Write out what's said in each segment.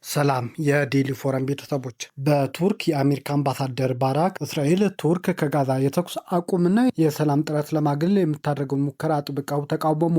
ሰላም የዴሊ ፎረም ቤተሰቦች። በቱርክ የአሜሪካ አምባሳደር ባራክ እስራኤል ቱርክ ከጋዛ የተኩስ አቁምና የሰላም ጥረት ለማግለል የምታደርገውን ሙከራ አጥብቀው ተቃወሙ።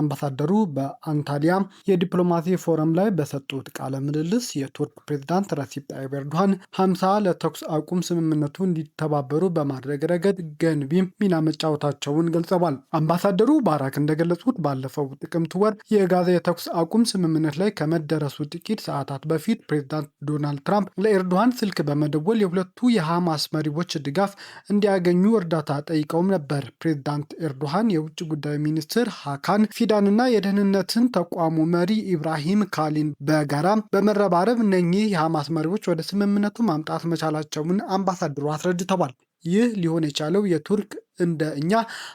አምባሳደሩ በአንታሊያ የዲፕሎማሲ ፎረም ላይ በሰጡት ቃለ ምልልስ የቱርክ ፕሬዝዳንት ረሲፕ ጣይብ ኤርዶሃን 50 ለተኩስ አቁም ስምምነቱ እንዲተባበሩ በማድረግ ረገድ ገንቢ ሚና መጫወታቸውን ገልጸዋል። አምባሳደሩ ባራክ እንደገለጹት ባለፈው ጥቅምት ወር የጋዛ የተኩስ አቁም ስምምነት ላይ ከመደረሱ ጥቂት ሰዓታት በፊት ፕሬዝዳንት ዶናልድ ትራምፕ ለኤርዶሃን ስልክ በመደወል የሁለቱ የሐማስ መሪዎች ድጋፍ እንዲያገኙ እርዳታ ጠይቀውም ነበር። ፕሬዝዳንት ኤርዶሃን የውጭ ጉዳይ ሚኒስትር ሃካን ፊዳንና የደህንነትን ተቋሙ መሪ ኢብራሂም ካሊን በጋራ በመረባረብ እነኚህ የሐማስ መሪዎች ወደ ስምምነቱ ማምጣት መቻላቸውን አምባሳደሩ አስረድተዋል። ይህ ሊሆን የቻለው የቱርክ እንደ እኛ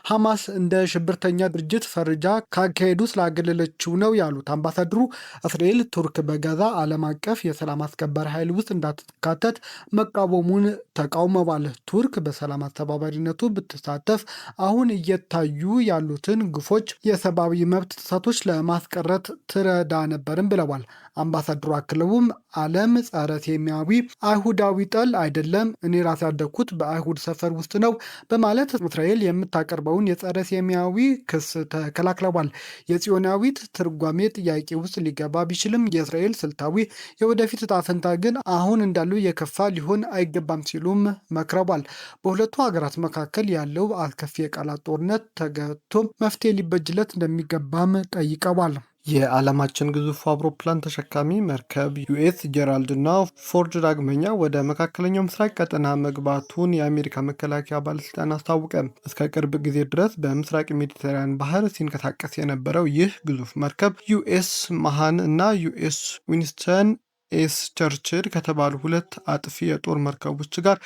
ሐማስ እንደ ሽብርተኛ ድርጅት ፈርጃ ካካሄዱ ስላገለለችው ነው ያሉት አምባሳደሩ እስራኤል ቱርክ በጋዛ ዓለም አቀፍ የሰላም አስከባሪ ኃይል ውስጥ እንዳትካተት መቃወሙን ተቃውመዋል። ቱርክ በሰላም አስተባባሪነቱ ብትሳተፍ አሁን እየታዩ ያሉትን ግፎች፣ የሰብአዊ መብት ጥሰቶች ለማስቀረት ትረዳ ነበርም ብለዋል። አምባሳደሩ አክለውም ዓለም ጸረ ሴማዊ አይሁዳዊ ጠል አይደለም፣ እኔ ራሴ ያደግኩት በአይሁድ ሰፈር ውስጥ ነው በማለት እስራኤል የምታቀርበውን የጸረ ሴማዊ ክስ ተከላክለዋል። የጽዮናዊት ትርጓሜ ጥያቄ ውስጥ ሊገባ ቢችልም የእስራኤል ስልታዊ የወደፊት ዕጣ ፈንታ ግን አሁን እንዳለው የከፋ ሊሆን አይገባም ሲሉም መክረዋል። በሁለቱ ሀገራት መካከል ያለው አስከፊ የቃላት ጦርነት ተገቶ መፍትሄ ሊበጅለት እንደሚገባም ጠይቀዋል። የዓለማችን ግዙፉ አውሮፕላን ተሸካሚ መርከብ ዩኤስ ጄራልድ እና ፎርድ ዳግመኛ ወደ መካከለኛው ምስራቅ ቀጠና መግባቱን የአሜሪካ መከላከያ ባለስልጣን አስታወቀ። እስከ ቅርብ ጊዜ ድረስ በምስራቅ ሜዲተራኒያን ባህር ሲንቀሳቀስ የነበረው ይህ ግዙፍ መርከብ ዩኤስ መሃን እና ዩኤስ ዊንስተን ኤስ ቸርችል ከተባሉ ሁለት አጥፊ የጦር መርከቦች ጋር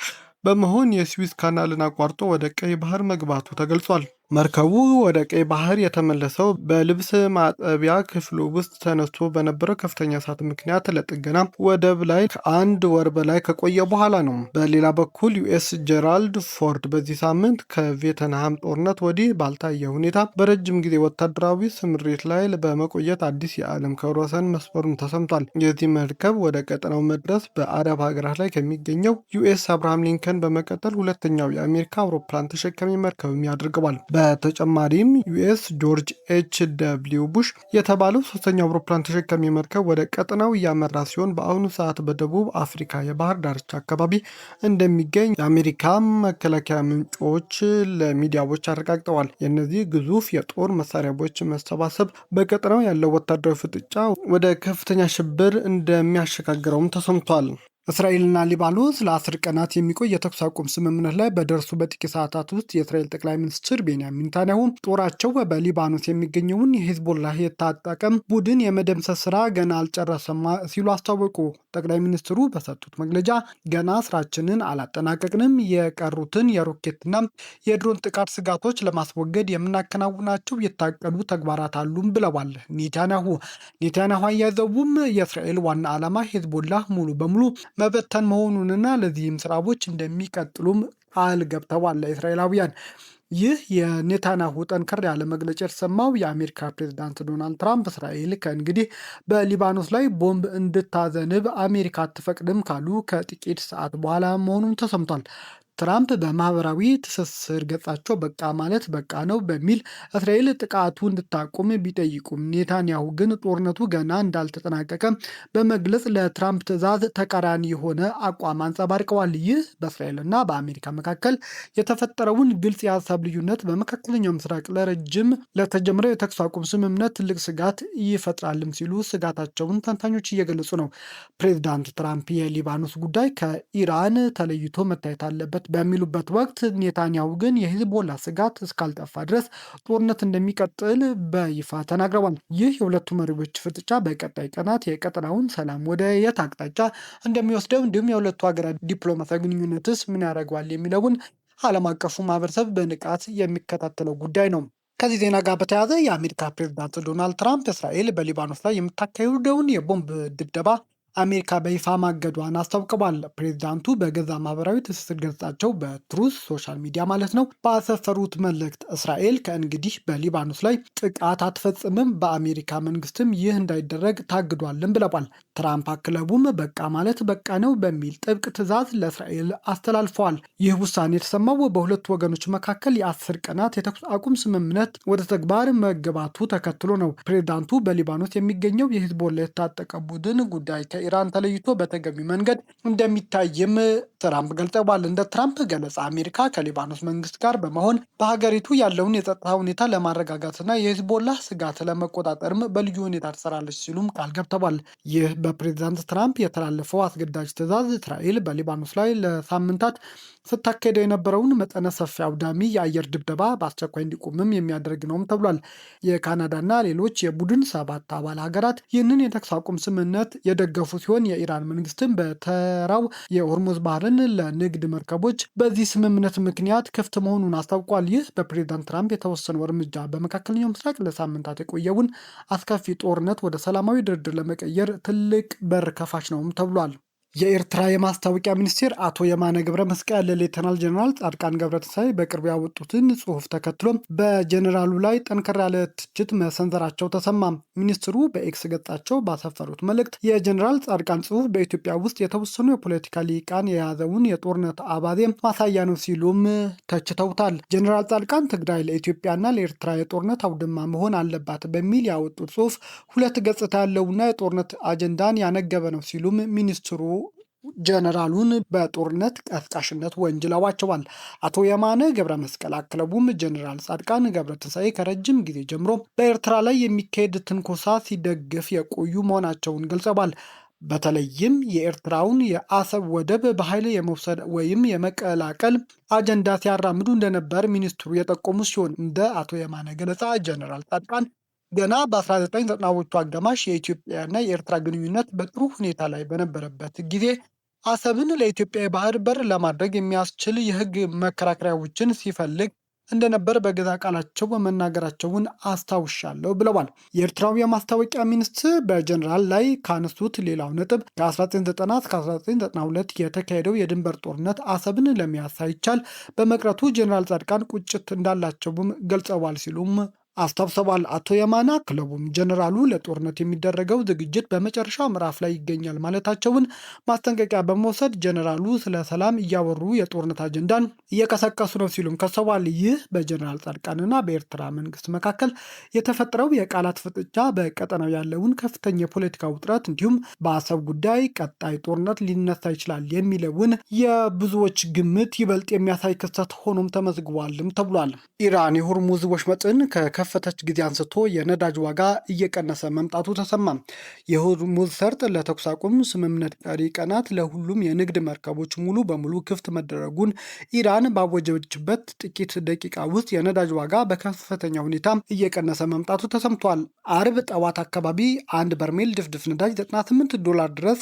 በመሆን የስዊዝ ካናልን አቋርጦ ወደ ቀይ ባህር መግባቱ ተገልጿል። መርከቡ ወደ ቀይ ባህር የተመለሰው በልብስ ማጠቢያ ክፍሉ ውስጥ ተነስቶ በነበረው ከፍተኛ እሳት ምክንያት ለጥገና ወደብ ላይ ከአንድ ወር በላይ ከቆየ በኋላ ነው። በሌላ በኩል ዩኤስ ጄራልድ ፎርድ በዚህ ሳምንት ከቬትናም ጦርነት ወዲህ ባልታየ ሁኔታ በረጅም ጊዜ ወታደራዊ ስምሪት ላይ በመቆየት አዲስ የዓለም ክብረ ወሰን መስበሩም ተሰምቷል። የዚህ መርከብ ወደ ቀጠናው መድረስ በአረብ ሀገራት ላይ ከሚገኘው ዩኤስ አብርሃም ሊንከን በመቀጠል ሁለተኛው የአሜሪካ አውሮፕላን ተሸካሚ መርከብም ያደርገዋል። በተጨማሪም ዩኤስ ጆርጅ ኤች ደብሊው ቡሽ የተባለው ሶስተኛው አውሮፕላን ተሸካሚ መርከብ ወደ ቀጠናው እያመራ ሲሆን በአሁኑ ሰዓት በደቡብ አፍሪካ የባህር ዳርቻ አካባቢ እንደሚገኝ የአሜሪካ መከላከያ ምንጮች ለሚዲያዎች አረጋግጠዋል። የእነዚህ ግዙፍ የጦር መሳሪያዎች መሰባሰብ በቀጠናው ያለው ወታደራዊ ፍጥጫ ወደ ከፍተኛ ሽብር እንደሚያሸጋግረውም ተሰምቷል። እስራኤልና ሊባኖስ ለ10 ቀናት የሚቆይ የተኩስ አቁም ስምምነት ላይ በደረሱ በጥቂት ሰዓታት ውስጥ የእስራኤል ጠቅላይ ሚኒስትር ቤንያሚን ኔታንያሁ ጦራቸው በሊባኖስ የሚገኘውን የሂዝቦላህ የታጠቀ ቡድን የመደምሰስ ስራ ገና አልጨረሰም ሲሉ አስታወቁ። ጠቅላይ ሚኒስትሩ በሰጡት መግለጫ ገና ስራችንን አላጠናቀቅንም፣ የቀሩትን የሮኬትና የድሮን ጥቃት ስጋቶች ለማስወገድ የምናከናውናቸው የታቀዱ ተግባራት አሉም ብለዋል። ኔታንያሁ አያይዘውም የእስራኤል ዋና ዓላማ ሂዝቦላህ ሙሉ በሙሉ መበተን መሆኑንና ለዚህም ስራዎች እንደሚቀጥሉም ቃል ገብተዋል ለእስራኤላውያን። ይህ የኔታንያሁ ጠንከር ያለ መግለጫ የተሰማው የአሜሪካ ፕሬዝዳንት ዶናልድ ትራምፕ እስራኤል ከእንግዲህ በሊባኖስ ላይ ቦምብ እንድታዘንብ አሜሪካ አትፈቅድም ካሉ ከጥቂት ሰዓት በኋላ መሆኑን ተሰምቷል። ትራምፕ በማህበራዊ ትስስር ገጻቸው በቃ ማለት በቃ ነው በሚል እስራኤል ጥቃቱ እንድታቆም ቢጠይቁም ኔታንያሁ ግን ጦርነቱ ገና እንዳልተጠናቀቀ በመግለጽ ለትራምፕ ትዕዛዝ ተቃራኒ የሆነ አቋም አንጸባርቀዋል። ይህ በእስራኤልና በአሜሪካ መካከል የተፈጠረውን ግልጽ የሀሳብ ልዩነት በመካከለኛው ምስራቅ ለረጅም ለተጀመረው የተኩስ አቁም ስምምነት ትልቅ ስጋት ይፈጥራልም ሲሉ ስጋታቸውን ተንታኞች እየገለጹ ነው። ፕሬዚዳንት ትራምፕ የሊባኖስ ጉዳይ ከኢራን ተለይቶ መታየት አለበት በሚሉበት ወቅት ኔታንያሁ ግን የሂዝቦላ ስጋት እስካልጠፋ ድረስ ጦርነት እንደሚቀጥል በይፋ ተናግረዋል። ይህ የሁለቱ መሪዎች ፍጥጫ በቀጣይ ቀናት የቀጠናውን ሰላም ወደ የት አቅጣጫ እንደሚወስደው እንዲሁም የሁለቱ ሀገራት ዲፕሎማሲያዊ ግንኙነትስ ምን ያደርገዋል የሚለውን ዓለም አቀፉ ማህበረሰብ በንቃት የሚከታተለው ጉዳይ ነው። ከዚህ ዜና ጋር በተያያዘ የአሜሪካ ፕሬዝዳንት ዶናልድ ትራምፕ እስራኤል በሊባኖስ ላይ የምታካሂደውን የቦምብ ድብደባ አሜሪካ በይፋ ማገዷን አስታውቀዋል። ፕሬዚዳንቱ በገዛ ማህበራዊ ትስስር ገጻቸው በትሩዝ ሶሻል ሚዲያ ማለት ነው ባሰፈሩት መልእክት እስራኤል ከእንግዲህ በሊባኖስ ላይ ጥቃት አትፈጽምም፣ በአሜሪካ መንግስትም ይህ እንዳይደረግ ታግዷልን ብለዋል። ትራምፕ አክለቡም በቃ ማለት በቃ ነው በሚል ጥብቅ ትዕዛዝ ለእስራኤል አስተላልፈዋል። ይህ ውሳኔ የተሰማው በሁለቱ ወገኖች መካከል የ10 ቀናት የተኩስ አቁም ስምምነት ወደ ተግባር መገባቱ ተከትሎ ነው። ፕሬዚዳንቱ በሊባኖስ የሚገኘው የሂዝቦላ የታጠቀ ቡድን ጉዳይ ከኢራን ተለይቶ በተገቢ መንገድ እንደሚታይም ትራምፕ ገልጸዋል። እንደ ትራምፕ ገለጻ አሜሪካ ከሊባኖስ መንግስት ጋር በመሆን በሀገሪቱ ያለውን የጸጥታ ሁኔታ ለማረጋጋትና የሂዝቦላ ስጋት ለመቆጣጠርም በልዩ ሁኔታ ትሰራለች ሲሉም ቃል ገብተዋል። ይህ በፕሬዚዳንት ትራምፕ የተላለፈው አስገዳጅ ትዕዛዝ እስራኤል በሊባኖስ ላይ ለሳምንታት ስታካሄደው የነበረውን መጠነ ሰፊ አውዳሚ የአየር ድብደባ በአስቸኳይ እንዲቆምም የሚያደርግ ነውም ተብሏል። የካናዳና ሌሎች የቡድን 7 አባል ሀገራት ይህንን የተኩስ አቁም ስምምነት የደገፉ ሲሆን የኢራን መንግስትም በተራው የሆርሙዝ ባህርን ለንግድ መርከቦች በዚህ ስምምነት ምክንያት ክፍት መሆኑን አስታውቋል። ይህ በፕሬዚዳንት ትራምፕ የተወሰነው እርምጃ በመካከለኛው ምስራቅ ለሳምንታት የቆየውን አስከፊ ጦርነት ወደ ሰላማዊ ድርድር ለመቀየር ትልቅ በር ከፋች ነውም ተብሏል። የኤርትራ የማስታወቂያ ሚኒስቴር አቶ የማነ ገብረ መስቀል ለሌተናል ጀነራል ጻድቃን ገብረትንሳኤ በቅርቡ ያወጡትን ጽሁፍ ተከትሎ በጀኔራሉ ላይ ጠንከር ያለ ትችት መሰንዘራቸው ተሰማ። ሚኒስትሩ በኤክስ ገጻቸው ባሰፈሩት መልእክት የጀኔራል ጻድቃን ጽሁፍ በኢትዮጵያ ውስጥ የተወሰኑ የፖለቲካ ሊቃን የያዘውን የጦርነት አባዜ ማሳያ ነው ሲሉም ተችተውታል። ጀኔራል ጻድቃን ትግራይ ለኢትዮጵያና ለኤርትራ የጦርነት አውድማ መሆን አለባት በሚል ያወጡት ጽሁፍ 2 ገጽታ ያለውና የጦርነት አጀንዳን ያነገበ ነው ሲሉም ሚኒስትሩ ጀነራሉን በጦርነት ቀስቃሽነት ወንጅለዋቸዋል። አቶ የማነ ገብረ መስቀል አክለቡም ጀነራል ጻድቃን ገብረትንሳኤ ከረጅም ጊዜ ጀምሮ በኤርትራ ላይ የሚካሄድ ትንኮሳ ሲደግፍ የቆዩ መሆናቸውን ገልጸዋል። በተለይም የኤርትራውን የአሰብ ወደብ በኃይል የመውሰድ ወይም የመቀላቀል አጀንዳ ሲያራምዱ እንደነበር ሚኒስትሩ የጠቆሙ ሲሆን እንደ አቶ የማነ ገለጻ ጀነራል ጻድቃን ገና በ1990ዎቹ አጋማሽ የኢትዮጵያና የኤርትራ ግንኙነት በጥሩ ሁኔታ ላይ በነበረበት ጊዜ አሰብን ለኢትዮጵያ የባህር በር ለማድረግ የሚያስችል የሕግ መከራከሪያዎችን ሲፈልግ እንደነበር በገዛ ቃላቸው በመናገራቸውን አስታውሻለሁ ብለዋል። የኤርትራው የማስታወቂያ ሚኒስትር በጀኔራል ላይ ካነሱት ሌላው ነጥብ ከ1990 እስከ 1992 የተካሄደው የድንበር ጦርነት አሰብን ለመያዝ ሳይቻል በመቅረቱ ጀኔራል ጻድቃን ቁጭት እንዳላቸውም ገልጸዋል ሲሉም አስታውሰዋል። አቶ የማነ ክለቡም ጀነራሉ ለጦርነት የሚደረገው ዝግጅት በመጨረሻው ምዕራፍ ላይ ይገኛል ማለታቸውን ማስጠንቀቂያ በመውሰድ ጀነራሉ ስለ ሰላም እያወሩ የጦርነት አጀንዳን እየቀሰቀሱ ነው ሲሉም ከሰዋል። ይህ በጀነራል ጻድቃንና በኤርትራ መንግስት መካከል የተፈጠረው የቃላት ፍጥጫ በቀጠናው ያለውን ከፍተኛ የፖለቲካ ውጥረት እንዲሁም በአሰብ ጉዳይ ቀጣይ ጦርነት ሊነሳ ይችላል የሚለውን የብዙዎች ግምት ይበልጥ የሚያሳይ ክስተት ሆኖም ተመዝግቧልም ተብሏል። ኢራን የሆርሙዝ ወሽመጥን ከከፈተች ጊዜ አንስቶ የነዳጅ ዋጋ እየቀነሰ መምጣቱ ተሰማ። የሆርሙዝ ሰርጥ ለተኩስ አቁም ስምምነት ቀሪ ቀናት ለሁሉም የንግድ መርከቦች ሙሉ በሙሉ ክፍት መደረጉን ኢራን ባወጀችበት ጥቂት ደቂቃ ውስጥ የነዳጅ ዋጋ በከፍተኛ ሁኔታ እየቀነሰ መምጣቱ ተሰምቷል። አርብ ጠዋት አካባቢ አንድ በርሜል ድፍድፍ ነዳጅ $98 ድረስ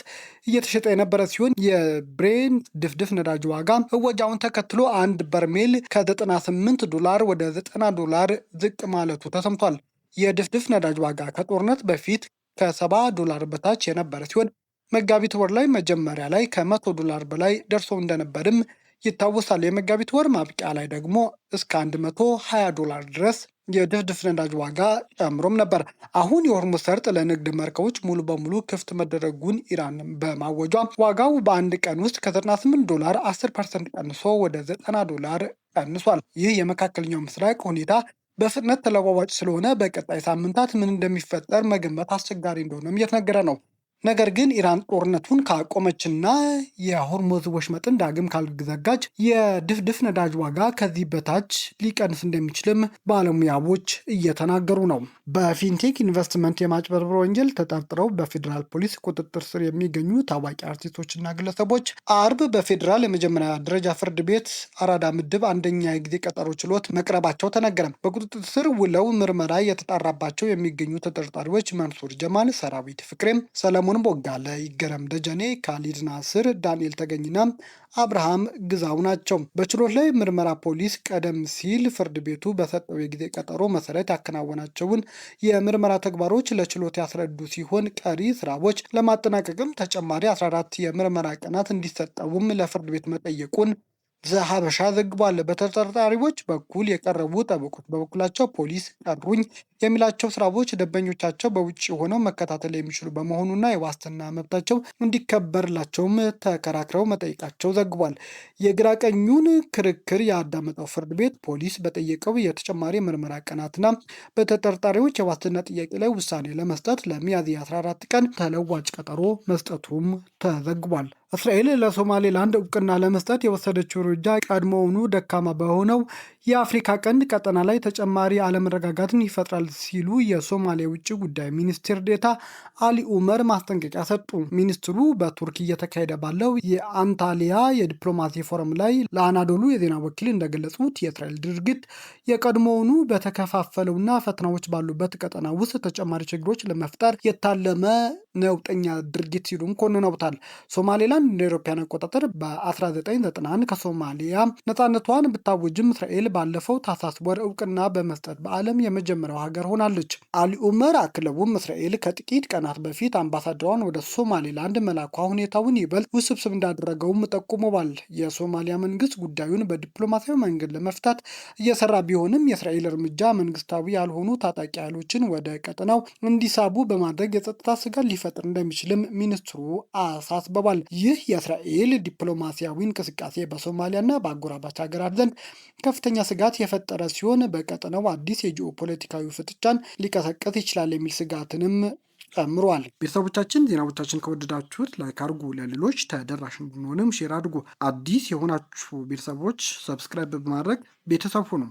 እየተሸጠ የነበረ ሲሆን የብሬንት ድፍድፍ ነዳጅ ዋጋ እወጃውን ተከትሎ አንድ በርሜል $98 ወደ $90 ዝቅ ማለቱ ተሰምቷል። የድፍድፍ ነዳጅ ዋጋ ከጦርነት በፊት $70 በታች የነበረ ሲሆን መጋቢት ወር ላይ መጀመሪያ ላይ $100 በላይ ደርሶ እንደነበርም ይታወሳል። የመጋቢት ወር ማብቂያ ላይ ደግሞ እስከ $120 ድረስ የድፍድፍ ነዳጅ ዋጋ ጨምሮም ነበር። አሁን የሆርሙዝ ሰርጥ ለንግድ መርከቦች ሙሉ በሙሉ ክፍት መደረጉን ኢራን በማወጇ ዋጋው በአንድ ቀን ውስጥ ከ$98 10% ቀንሶ ወደ $90 ቀንሷል። ይህ የመካከለኛው ምስራቅ ሁኔታ በፍጥነት ተለዋዋጭ ስለሆነ በቀጣይ ሳምንታት ምን እንደሚፈጠር መገመት አስቸጋሪ እንደሆነም እየተነገረ ነው። ነገር ግን ኢራን ጦርነቱን ካቆመችና የሆርሙዝ ወሽመጥን ዳግም ካልዘጋች የድፍድፍ ነዳጅ ዋጋ ከዚህ በታች ሊቀንስ እንደሚችልም ባለሙያዎች እየተናገሩ ነው። በፊንቴክ ኢንቨስትመንት የማጭበርበር ወንጀል ተጠርጥረው በፌዴራል ፖሊስ ቁጥጥር ስር የሚገኙ ታዋቂ አርቲስቶችና ግለሰቦች አርብ በፌዴራል የመጀመሪያ ደረጃ ፍርድ ቤት አራዳ ምድብ አንደኛ የጊዜ ቀጠሮ ችሎት መቅረባቸው ተነገረ። በቁጥጥር ስር ውለው ምርመራ የተጣራባቸው የሚገኙ ተጠርጣሪዎች መንሱር ጀማል፣ ሰራዊት ፍቅሬም፣ ሰለሞን ሰለሞን ቦጋለ፣ ይገረም ደጀኔ፣ ካሊድ ናስር፣ ዳንኤል ተገኝና አብርሃም ግዛው ናቸው። በችሎት ላይ ምርመራ ፖሊስ ቀደም ሲል ፍርድ ቤቱ በሰጠው የጊዜ ቀጠሮ መሰረት ያከናወናቸውን የምርመራ ተግባሮች ለችሎት ያስረዱ ሲሆን ቀሪ ስራዎች ለማጠናቀቅም ተጨማሪ 14 የምርመራ ቀናት እንዲሰጠውም ለፍርድ ቤት መጠየቁን ዘሀበሻ ዘግቧል። በተጠርጣሪዎች በኩል የቀረቡ ጠበቆች በበኩላቸው ፖሊስ ቀሩኝ የሚላቸው ስራዎች ደንበኞቻቸው በውጭ ሆነው መከታተል የሚችሉ በመሆኑና የዋስትና መብታቸው እንዲከበርላቸውም ተከራክረው መጠየቃቸው ዘግቧል። የግራ ቀኙን ክርክር ያዳመጠው ፍርድ ቤት ፖሊስ በጠየቀው የተጨማሪ ምርመራ ቀናትና በተጠርጣሪዎች የዋስትና ጥያቄ ላይ ውሳኔ ለመስጠት ለሚያዝያ 14 ቀን ተለዋጭ ቀጠሮ መስጠቱም ተዘግቧል። እስራኤል ለሶማሌላንድ እውቅና ለመስጠት የወሰደችው እርምጃ ቀድሞውኑ ደካማ በሆነው የአፍሪካ ቀንድ ቀጠና ላይ ተጨማሪ አለመረጋጋትን ይፈጥራል ሲሉ የሶማሊያ ውጭ ጉዳይ ሚኒስትር ዴኤታ አሊ ኡመር ማስጠንቀቂያ ሰጡ። ሚኒስትሩ በቱርክ እየተካሄደ ባለው የአንታሊያ የዲፕሎማሲ ፎረም ላይ ለአናዶሉ የዜና ወኪል እንደገለጹት የእስራኤል ድርጊት የቀድሞውኑ በተከፋፈለውና ፈተናዎች ባሉበት ቀጠና ውስጥ ተጨማሪ ችግሮች ለመፍጠር የታለመ ነውጠኛ ድርጊት ሲሉም ኮንነውታል። ሶማሌላንድ እንደ አውሮፓውያን አቆጣጠር በ1991 ከሶማሊያ ነፃነቷን ብታውጅም እስራኤል ባለፈው ታህሳስ ወር እውቅና በመስጠት በዓለም የመጀመሪያው ሀገር ሆናለች። አሊ ኡመር አክለውም እስራኤል ከጥቂት ቀናት በፊት አምባሳደሯን ወደ ሶማሌላንድ መላኳ ሁኔታውን ይበልጥ ውስብስብ እንዳደረገውም ጠቁመዋል። የሶማሊያ መንግስት ጉዳዩን በዲፕሎማሲያዊ መንገድ ለመፍታት እየሰራ ቢሆንም የእስራኤል እርምጃ መንግስታዊ ያልሆኑ ታጣቂ ኃይሎችን ወደ ቀጠናው እንዲሳቡ በማድረግ የጸጥታ ስጋት ሊፈጥር እንደሚችልም ሚኒስትሩ አሳስበዋል። ይህ የእስራኤል ዲፕሎማሲያዊ እንቅስቃሴ በሶማሊያና በአጎራባች ሀገራት ዘንድ ከፍተኛ ስጋት የፈጠረ ሲሆን በቀጠናው አዲስ የጂኦ ፖለቲካዊ ፍጥጫን ሊቀሰቀስ ይችላል የሚል ስጋትንም ጨምሯል። ቤተሰቦቻችን ዜናዎቻችን ከወደዳችሁት ላይክ አድርጉ፣ ለሌሎች ተደራሽ እንድንሆንም ሼር አድርጉ። አዲስ የሆናችሁ ቤተሰቦች ሰብስክራይብ በማድረግ ቤተሰብ ሁኑ።